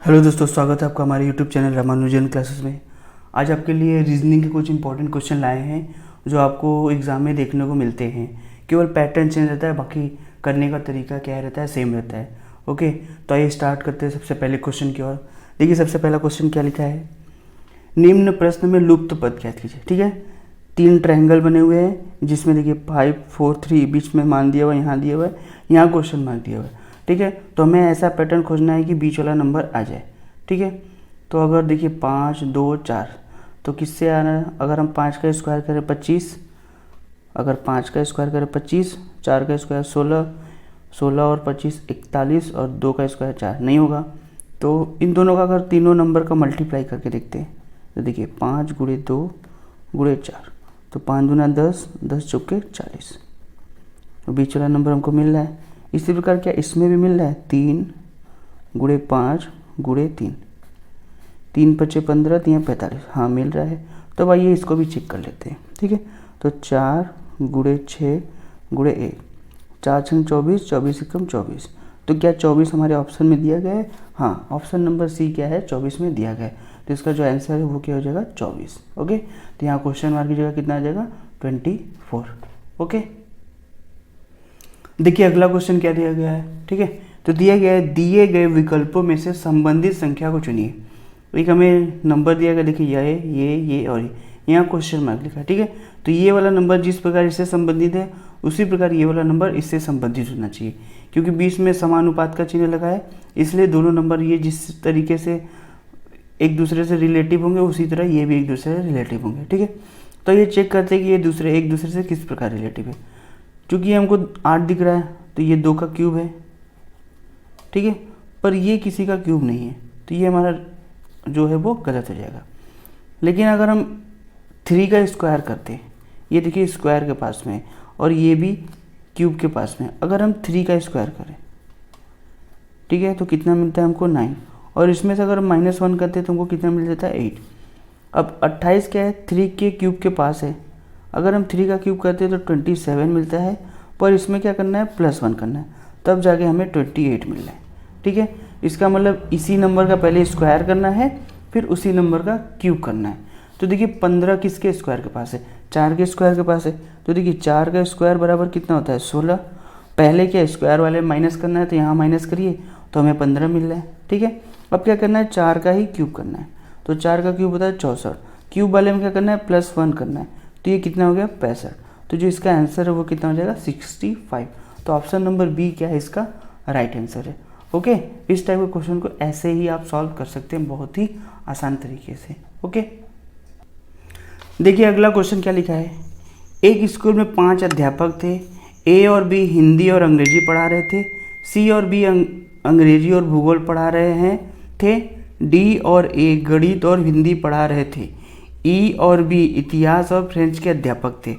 Hello दोस्तों, स्वागत है आपका हमारे यूट्यूब चैनल रामानुजन क्लासेस में। आज आपके लिए रीजनिंग के कुछ इंपॉर्टेंट क्वेश्चन लाए हैं जो आपको एग्ज़ाम में देखने को मिलते हैं। केवल पैटर्न चेंज रहता है, बाकी करने का तरीका क्या रहता है, सेम रहता है। ओके, तो आइए स्टार्ट करते हैं सबसे पहले क्वेश्चन की ओर। देखिए सबसे पहला क्वेश्चन क्या लिखा है, निम्न प्रश्न में लुप्त पद ज्ञात कीजिए। ठीक है, 3 ट्रायंगल बने हुए हैं जिसमें देखिए 5, 4, 3 बीच में मान दिया हुआ है, यहाँ दिया हुआ है, यहाँ क्वेश्चन मार्क दिया हुआ है। ठीक है, तो हमें ऐसा पैटर्न खोजना है कि बीच वाला नंबर आ जाए। ठीक है, तो अगर देखिए 5, 2, 4 तो किससे आ रहा है, अगर हम 5 का स्क्वायर करें 25, अगर 5 का स्क्वायर करें 25, 4 का स्क्वायर 16, 16 और 25 41 और 2 का स्क्वायर 4 नहीं होगा। तो इन दोनों का अगर तीनों नंबर का मल्टीप्लाई करके देखते हैं तो देखिए 5 गुणे 2 गुणे 4, तो 5 दूना 10, 10 चौके 40, तो बीच वाला नंबर हमको मिल रहा है। इसी प्रकार क्या इसमें भी मिल रहा है, 3 गुणे 5 गुणे 3, 3 पचे 15, 3 45, हाँ मिल रहा है। तो आइए इसको भी चेक कर लेते हैं। ठीक है, तो 4 गुणे 6 गुणे 1, 4 छंग 24, 24 एकम 24, तो क्या 24 हमारे ऑप्शन में दिया गया है? हाँ, ऑप्शन नंबर सी क्या है, 24 में दिया गया है। तो इसका जो आंसर है वो क्या हो जाएगा, 24। ओके, तो यहाँ क्वेश्चन मार्क की जगह कितना आ जाएगा, 24। ओके, देखिए अगला क्वेश्चन क्या दिया गया है। ठीक है, तो दिया गया है, दिए गए विकल्पों में से संबंधित संख्या को चुनिए। एक हमें नंबर दिया गया, देखिए ये और ये, यहाँ क्वेश्चन मार्क लिखा है। ठीक है, तो ये वाला नंबर जिस प्रकार इससे संबंधित है उसी प्रकार ये वाला नंबर इससे संबंधित होना चाहिए, क्योंकि बीच में समानुपात का चिन्ह लगा है, इसलिए दोनों नंबर ये जिस तरीके से एक दूसरे से रिलेटिव होंगे उसी तरह ये भी एक दूसरे से रिलेटिव होंगे। ठीक है, तो ये चेक करते हैं कि ये एक दूसरे से किस प्रकार रिलेटिव है। क्योंकि हमको 8 दिख रहा है तो ये 2 का क्यूब है। ठीक है, पर ये किसी का क्यूब नहीं है, तो ये हमारा जो है वो गलत हो जाएगा। लेकिन अगर हम 3 का स्क्वायर करते हैं, ये देखिए स्क्वायर के पास में और ये भी क्यूब के पास में, अगर हम 3 का स्क्वायर करें, ठीक है, तो कितना मिलता है हमको 9, और इसमें से अगर -1 करते हैं तो हमको कितना मिल जाता है 8। अब 28 क्या है, 3 के क्यूब के पास है, अगर हम 3 का क्यूब करते हैं तो 27 मिलता है, पर इसमें क्या करना है, +1 करना है, तब जाके हमें 28 मिल रहा है। ठीक है, इसका मतलब इसी नंबर का पहले स्क्वायर करना है, फिर उसी नंबर का क्यूब करना है। तो देखिए 15 किसके स्क्वायर के पास है, 4 के स्क्वायर के पास है, तो देखिए 4 का स्क्वायर बराबर कितना होता है, 16। पहले क्या स्क्वायर वाले माइनस करना है, तो यहाँ माइनस करिए तो हमें 15 मिल रहा है। ठीक है, अब क्या करना है, 4 का ही क्यूब करना है, तो 4 का क्यूब होता है 64, क्यूब वाले में क्या करना है, +1 करना है, तो ये कितना हो गया 65। तो जो इसका आंसर है वो कितना हो जाएगा, 65। तो ऑप्शन नंबर बी क्या है, इसका राइट आंसर है। ओके, इस टाइप के क्वेश्चन को ऐसे ही आप सॉल्व कर सकते हैं बहुत ही आसान तरीके से। ओके, देखिए अगला क्वेश्चन क्या लिखा है, एक स्कूल में 5 अध्यापक थे, ए और बी हिंदी और अंग्रेजी पढ़ा रहे थे, सी और बी अंग्रेजी और भूगोल पढ़ा रहे हैं थे, डी और ए गणित और हिंदी पढ़ा रहे थे, ई और बी इतिहास और फ्रेंच के अध्यापक थे।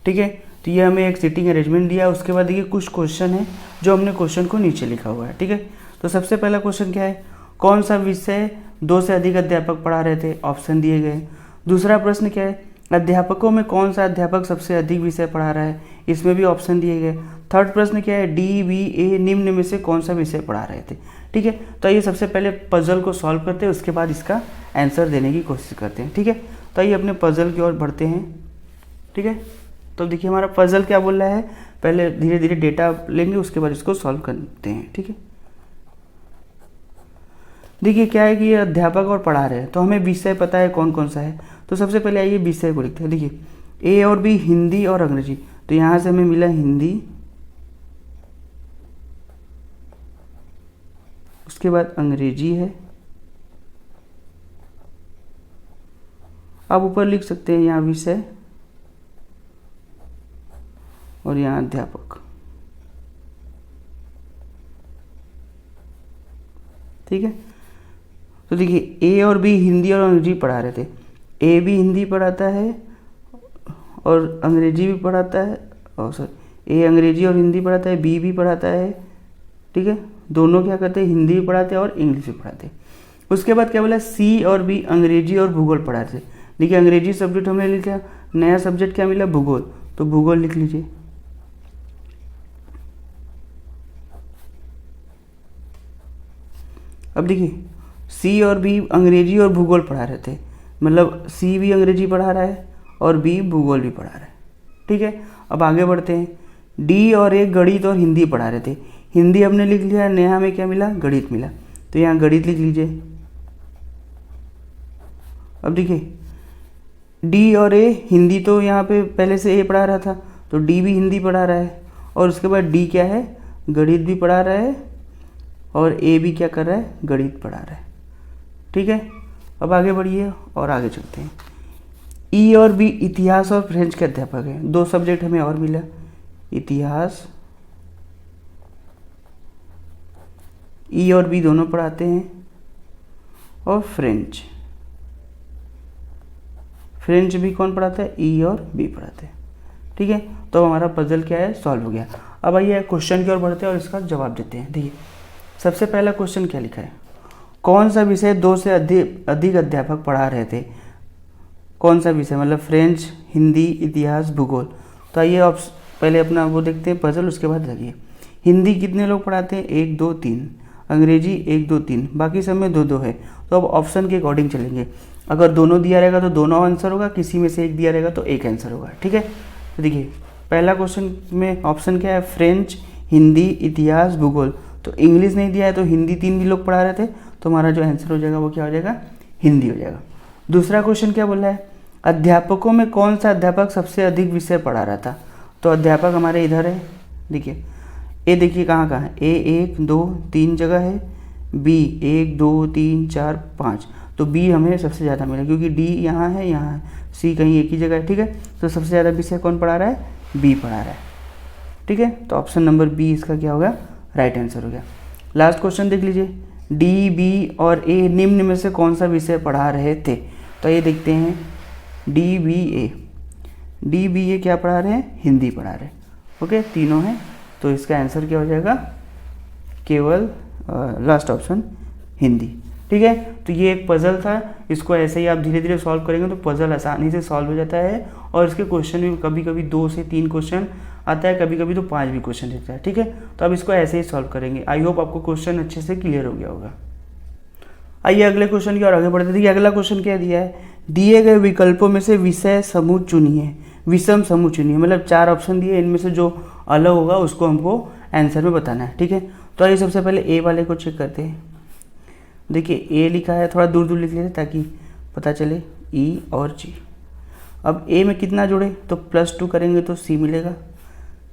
ठीक है, तो ये हमें एक सीटिंग अरेंजमेंट दिया। उसके बाद देखिए कुछ क्वेश्चन है जो हमने क्वेश्चन को नीचे लिखा हुआ है। ठीक है, तो सबसे पहला क्वेश्चन क्या है, कौन सा विषय 2 से अधिक अध्यापक पढ़ा रहे थे, ऑप्शन दिए गए। दूसरा प्रश्न क्या है, अध्यापकों में कौन सा अध्यापक सबसे अधिक विषय पढ़ा रहा है, इसमें भी ऑप्शन दिए गए। थर्ड प्रश्न क्या है, डी बी ए निम्न में से कौन सा विषय पढ़ा रहे थे। ठीक है, तो आइए सबसे पहले पजल को सॉल्व करते हैं, उसके बाद इसका आंसर देने की कोशिश करते हैं। ठीक है, तो आइए अपने पजल की ओर बढ़ते हैं। ठीक है, तो देखिए हमारा पजल क्या बोल रहा है, पहले धीरे धीरे डेटा लेंगे उसके बाद इसको सॉल्व करते हैं। ठीक है, देखिए क्या है कि ये अध्यापक और पढ़ा रहे हैं, तो हमें विषय पता है कौन कौन सा है। तो सबसे पहले आइए विषय को लिखते हैं। देखिए ए और बी हिंदी और अंग्रेजी, तो यहाँ से हमें मिला हिंदी, उसके बाद अंग्रेजी है, आप ऊपर लिख सकते हैं यहाँ विषय और यहाँ अध्यापक। ठीक है, तो देखिए ए और बी हिंदी और अंग्रेजी पढ़ा रहे थे, ए भी हिंदी पढ़ाता है और अंग्रेजी भी पढ़ाता है, और सॉरी ए अंग्रेजी और हिंदी पढ़ाता है, बी भी पढ़ाता है। ठीक है, दोनों क्या करते हैं, हिंदी भी पढ़ाते हैं और इंग्लिश भी पढ़ाते हैं। उसके बाद क्या बोला, सी और बी अंग्रेजी और भूगोल पढ़ाते हैं। देखिए अंग्रेजी सब्जेक्ट हमने लिखा, नया सब्जेक्ट क्या मिला, भूगोल, तो भूगोल लिख लीजिए। अब देखिए सी और बी अंग्रेजी और भूगोल पढ़ा रहे थे, मतलब सी भी अंग्रेजी पढ़ा रहा है और बी भूगोल भी पढ़ा रहा है, ठीक है। अब आगे बढ़ते हैं, डी और ए गणित और हिंदी पढ़ा रहे थे। हिंदी हमने लिख लिया, नेहा में क्या मिला, गणित मिला, तो यहाँ गणित लिख लीजिए। अब देखिए डी और ए, हिंदी तो यहाँ पे पहले से ए पढ़ा रहा था, तो डी भी हिंदी पढ़ा रहा है, और उसके बाद डी क्या है, गणित भी पढ़ा रहा है, और ए भी क्या कर रहा है, गणित पढ़ा रहा है, ठीक है। अब आगे बढ़िए और आगे चलते हैं। ई और बी इतिहास और फ्रेंच के अध्यापक हैं, 2 सब्जेक्ट हमें और मिला, इतिहास, ई और बी दोनों पढ़ाते हैं, और फ्रेंच भी कौन पढ़ाता है, ई और बी पढ़ाते हैं, ठीक है। तो हमारा पजल क्या है, सॉल्व हो गया। अब आइए क्वेश्चन की ओर बढ़ते हैं और इसका जवाब देते हैं। देखिए सबसे पहला क्वेश्चन क्या लिखा है, कौन सा विषय 2 से अधिक अध्यापक पढ़ा रहे थे, कौन सा विषय, मतलब फ्रेंच, हिंदी, इतिहास, भूगोल। तो आइए आप पहले अपना वो देखते हैं पजल, उसके बाद लगिए। हिंदी कितने लोग पढ़ाते हैं, 1 2 3, अंग्रेजी 1 2 3, बाकी सब में 2 2 है। तो अब ऑप्शन के अकॉर्डिंग चलेंगे, अगर दोनों दिया रहेगा तो दोनों आंसर होगा, किसी में से एक दिया रहेगा तो एक आंसर होगा, ठीक है। तो देखिए पहला क्वेश्चन में ऑप्शन क्या है, फ्रेंच, हिंदी, इतिहास, भूगोल। तो इंग्लिश नहीं दिया है तो हिंदी 3 भी लोग पढ़ा रहे थे, तो हमारा जो आंसर हो जाएगा वो क्या हो जाएगा, हिंदी हो जाएगा। दूसरा क्वेश्चन क्या बोला है, अध्यापकों में कौन सा अध्यापक सबसे अधिक विषय पढ़ा रहा था। तो अध्यापक हमारे इधर है, देखिए ए, देखिए कहाँ कहाँ है, ए 1 2 3 जगह है, बी 1 2 3 4 5, तो बी हमें सबसे ज़्यादा मिला, क्योंकि डी यहाँ है, सी कहीं एक ही जगह है, ठीक है। तो सबसे ज़्यादा विषय कौन पढ़ा रहा है, बी पढ़ा रहा है, ठीक है। तो ऑप्शन नंबर बी इसका क्या होगा, राइट आंसर हो गया। लास्ट क्वेश्चन देख लीजिए, डी, बी और ए निम्न में से कौन सा विषय पढ़ा रहे थे। तो ये देखते हैं, डी बी ए क्या पढ़ा रहे हैं, हिंदी पढ़ा रहे हैं, ओके, तीनों हैं। तो इसका आंसर क्या हो जाएगा, केवल लास्ट ऑप्शन हिंदी, ठीक है। तो ये एक पजल था, इसको ऐसे ही आप धीरे धीरे सॉल्व करेंगे तो पजल आसानी से सॉल्व हो जाता है, और इसके क्वेश्चन भी कभी कभी 2 से 3 क्वेश्चन आता है, कभी कभी तो 5 भी क्वेश्चन देता है, ठीक है। तो अब इसको ऐसे ही सॉल्व करेंगे। आई होप आपको क्वेश्चन अच्छे से क्लियर हो गया होगा। आइए अगले क्वेश्चन की ओर आगे बढ़ते हैं। अगला क्वेश्चन क्या दिया है, दिए गए विकल्पों में से विषय समूह चुनिए, विषम समूह चुनिए, मतलब 4 ऑप्शन दिए, इनमें से जो अलग होगा उसको हमको आंसर में बताना है, ठीक है। तो आइए सबसे पहले ए वाले को चेक करते हैं। देखिए ए लिखा है, थोड़ा दूर दूर लिख लेते ताकि पता चले, ई और जी। अब ए में कितना जोड़े, तो +2 करेंगे तो सी मिलेगा,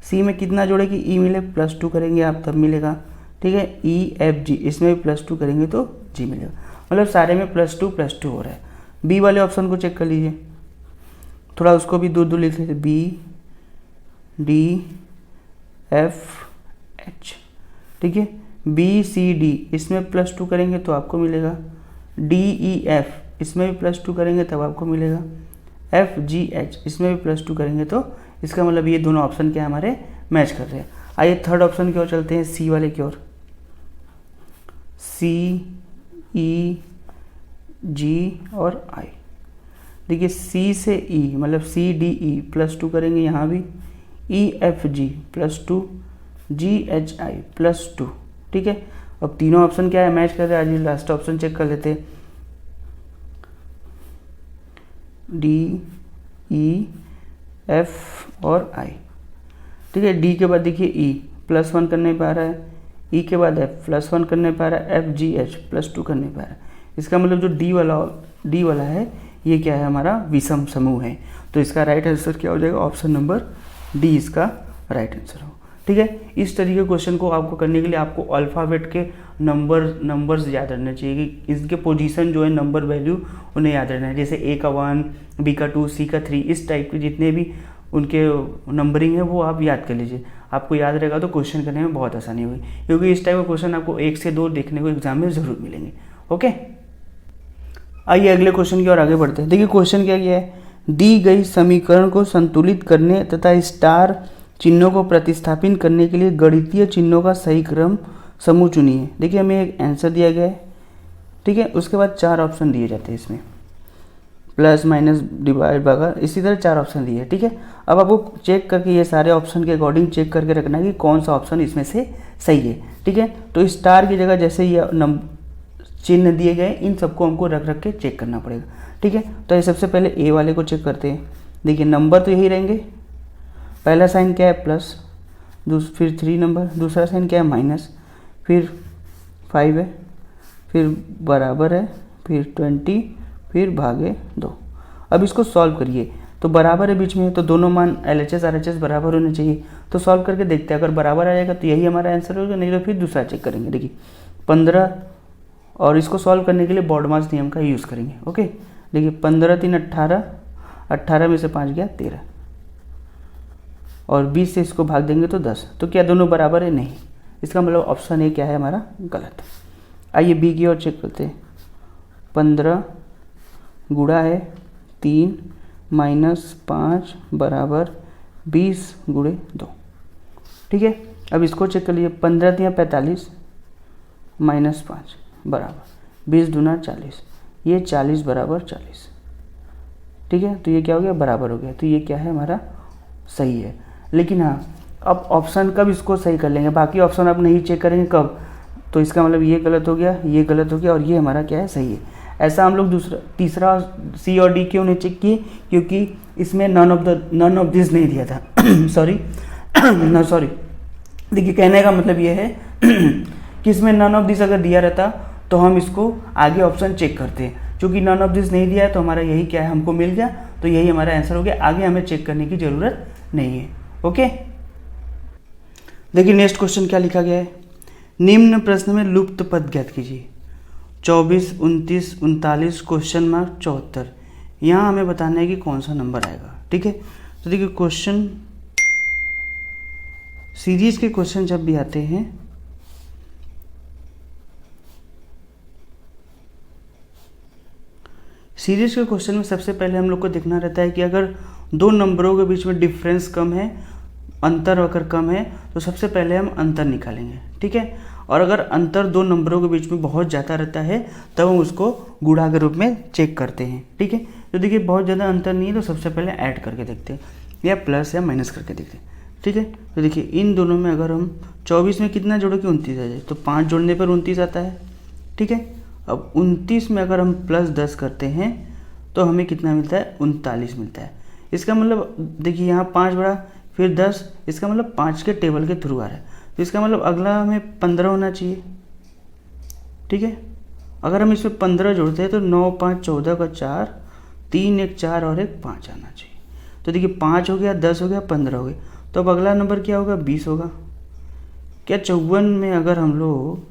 सी में कितना जोड़े कि ई मिले, +2 करेंगे आप तब मिलेगा, ठीक है। ई एफ जी, इसमें भी +2 करेंगे तो जी मिलेगा, मतलब सारे में +2 हो रहा है। बी वाले ऑप्शन को चेक कर लीजिए, थोड़ा उसको भी दूर दूर लिख लेते, बी डी एफ एच, ठीक है। बी सी डी, इसमें +2 करेंगे तो आपको मिलेगा, डी ई एफ, इसमें भी +2 करेंगे तब आपको मिलेगा, एफ जी एच, इसमें भी +2 करेंगे तो इसका मतलब ये दोनों ऑप्शन क्या हमारे मैच कर रहे हैं। आइए थर्ड ऑप्शन की ओर चलते हैं, सी वाले की ओर, सी ई जी और आई। देखिए सी से ई मतलब सी डी ई +2 करेंगे, यहाँ भी E F G +2, ji H I +2, ठीक है। अब तीनों ऑप्शन क्या है, मैच कर रहे हैं। आज लास्ट ऑप्शन चेक कर लेते हैं, डी ई एफ और आई, ठीक है। डी के बाद देखिए ई +1 कर नहीं पा रहा है, ई के बाद एफ +1 कर नहीं पा रहा है, एफ जी एच +2 कर नहीं पा रहा है। इसका मतलब जो डी वाला है ये क्या है, हमारा विषम समूह है। तो इसका राइट आंसर क्या हो जाएगा, ऑप्शन नंबर डी इसका राइट आंसर हो, ठीक है। इस तरीके के क्वेश्चन को आपको करने के लिए आपको अल्फ़ाबेट के नंबर्स याद रखना चाहिए कि इसके पोजीशन जो है, नंबर वैल्यू उन्हें याद रखना है। जैसे ए का 1, बी का 2, सी का 3, इस टाइप के जितने भी उनके नंबरिंग है वो आप याद कर लीजिए। आपको याद रहेगा तो क्वेश्चन करने में बहुत आसानी होगी, क्योंकि इस टाइप का क्वेश्चन आपको 1 से 2 देखने को एग्जाम में ज़रूर मिलेंगे, ओके। आइए अगले क्वेश्चन की ओर आगे बढ़ते हैं। देखिए क्वेश्चन क्या किया है, दी गई समीकरण को संतुलित करने तथा स्टार चिन्हों को प्रतिस्थापित करने के लिए गणितीय चिन्हों का सही क्रम समूह चुनिए। देखिए हमें एक आंसर दिया गया है, ठीक है। उसके बाद 4 ऑप्शन दिए जाते हैं इसमें, प्लस माइनस डिवाइड भागा, इसी तरह 4 ऑप्शन दिए, ठीक है। अब आपको चेक करके ये सारे ऑप्शन के अकॉर्डिंग चेक करके रखना है कि कौन सा ऑप्शन इसमें से सही है, ठीक है। तो स्टार की जगह जैसे ये चिन्ह दिए गए, इन सबको हमको रख रख के चेक करना पड़ेगा। ठीक है, तो ये सबसे पहले ए वाले को चेक करते हैं। देखिए नंबर तो यही रहेंगे, पहला साइन क्या है प्लस, फिर 3 नंबर, दूसरा साइन क्या है माइनस, फिर 5 है, फिर बराबर है, फिर 20, फिर भागे 2। अब इसको सॉल्व करिए, तो बराबर है बीच में, तो दोनों मान LHS RHS बराबर होने चाहिए। तो सॉल्व करके देखते हैं, अगर बराबर आ जाएगा तो यही हमारा आंसर होगा, नहीं तो फिर दूसरा चेक करेंगे। देखिए 15, और इसको सॉल्व करने के लिए बॉडमास नियम का यूज़ करेंगे। ओके, देखिए 15 3 18, 18 में से 5 गया 13, और 20 से इसको भाग देंगे तो 10। तो क्या दोनों बराबर है? नहीं। इसका मतलब ऑप्शन ए क्या है हमारा? गलत। आइए बी की ओर चेक करते हैं। 15 गुणा है 3 माइनस 5 बराबर 20 गुणे 2। ठीक है, अब इसको चेक कर लीजिए। 15 3 45 माइनस 5 बराबर 20 दूना 40, ये 40 बराबर 40। ठीक है, तो ये क्या हो गया? बराबर हो गया। तो ये क्या है हमारा? सही है। लेकिन हाँ, अब ऑप्शन कब इसको सही कर लेंगे, बाकी ऑप्शन आप नहीं चेक करेंगे कब? तो इसका मतलब ये गलत हो गया, ये गलत हो गया, और ये हमारा क्या है? सही है। ऐसा हम लोग तीसरा सी और डी क्यों नहीं चेक किए? क्योंकि इसमें नन ऑफ दिस नहीं दिया था। सॉरी सॉरी, देखिए कहने का मतलब ये है कि इसमें नन ऑफ दिस अगर दिया रहता तो हम इसको आगे ऑप्शन चेक करते हैं। क्योंकि नन ऑफ दिस नहीं दिया है तो हमारा यही क्या है? हमको मिल गया, तो यही हमारा आंसर हो गया। आगे हमें चेक करने की ज़रूरत नहीं है। ओके, देखिए नेक्स्ट क्वेश्चन क्या लिखा गया है। निम्न प्रश्न में लुप्त पद ज्ञात कीजिए। 24 29 39 क्वेश्चन मार्क 74। यहाँ हमें बताना है कि कौन सा नंबर आएगा। ठीक है, तो देखिए क्वेश्चन सीरीज के क्वेश्चन जब भी आते हैं सीरीज के क्वेश्चन में सबसे पहले हम लोग को देखना रहता है कि अगर दो नंबरों के बीच में डिफरेंस कम है, अंतर अगर कम है, तो सबसे पहले हम अंतर निकालेंगे। ठीक है, और अगर अंतर दो नंबरों के बीच में बहुत ज़्यादा रहता है तब हम उसको गुणा के रूप में चेक करते हैं। ठीक है, तो देखिए बहुत ज़्यादा अंतर नहीं है तो सबसे पहले ऐड करके देखते हैं, या प्लस या माइनस करके देखते हैं। ठीक है, तो देखिए इन दोनों में अगर हम 24 में कितना जोड़ो कि 29 आ जाए, तो 5 जोड़ने पर 29 आता है। ठीक है, अब 29 में अगर हम प्लस 10 करते हैं तो हमें कितना मिलता है? 39 मिलता है। इसका मतलब देखिए यहाँ 5 बड़ा फिर 10, इसका मतलब 5 के टेबल के थ्रू आ रहा है, तो इसका मतलब अगला हमें 15 होना चाहिए। ठीक है, अगर हम इसमें 15 जोड़ते हैं तो 9 5 14 का 4, 3 1 4 और 1 5 आना चाहिए। तो देखिए 5 हो गया, 10 हो गया, 15 हो गया, तो अब अगला नंबर क्या होगा? 20 होगा। क्या 54 में अगर हम लोग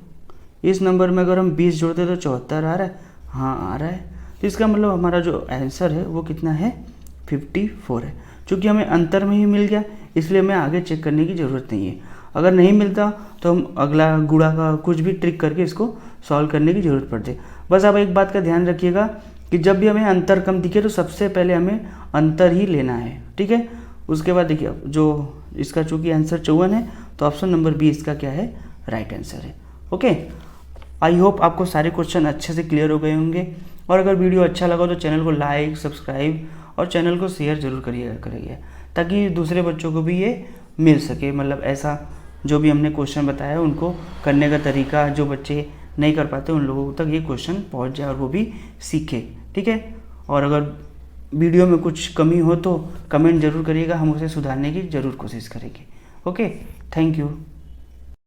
इस नंबर में अगर हम 20 जोड़ते हैं तो 74 आ रहा है? हाँ आ रहा है। तो इसका मतलब हमारा जो आंसर है वो कितना है? 54 है। चूँकि हमें अंतर में ही मिल गया इसलिए हमें आगे चेक करने की ज़रूरत नहीं है। अगर नहीं मिलता तो हम अगला गुणा का कुछ भी ट्रिक करके इसको सॉल्व करने की ज़रूरत पड़ती है। बस आप एक बात का ध्यान रखिएगा कि जब भी हमें अंतर कम दिखे तो सबसे पहले हमें अंतर ही लेना है। ठीक है, उसके बाद देखिए जो इसका चूँकि आंसर 54 है तो ऑप्शन नंबर बी इसका क्या है? राइट आंसर है। ओके, आई होप आपको सारे क्वेश्चन अच्छे से क्लियर हो गए होंगे, और अगर वीडियो अच्छा लगा तो चैनल को लाइक सब्सक्राइब और चैनल को शेयर जरूर करिएगा ताकि दूसरे बच्चों को भी ये मिल सके। मतलब ऐसा जो भी हमने क्वेश्चन बताया उनको करने का तरीका जो बच्चे नहीं कर पाते उन लोगों तक ये क्वेश्चन पहुंच जाए और वो भी सीखे। ठीक है, और अगर वीडियो में कुछ कमी हो तो कमेंट जरूर करिएगा, हम उसे सुधारने की ज़रूर कोशिश करेंगे। Okay, thank you.